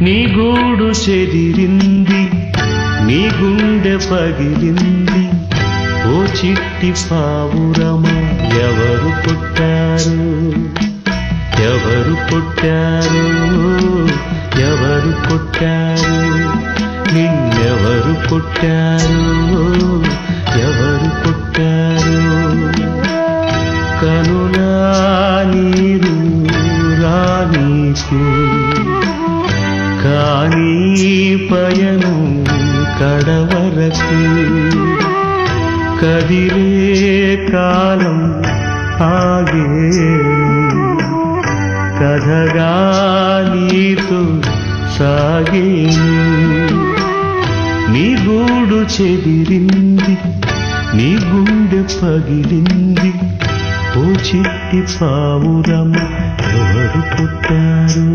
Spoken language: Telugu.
నీ గూడు చెదిరింది, నీ గుండె పగిలింది. ఓ చిట్టి పావురమా, ఎవరు కొట్టారు, ఎవరు కొట్టారు, ఎవరు కొట్టారు, నిన్నెవరు కొట్టారు, ఎవరు కొట్టారు. కనులా నీరు రానీకు, కానీ పయనం కడవరకు. కదిలే కాలం ఆగేను, కథగా నీతో సాగేను. నీ గూడు చెదిరింది, నీ గుండె పగిలింది. ఓ చిట్టి పావురమ, ఎవరు కొట్టారు.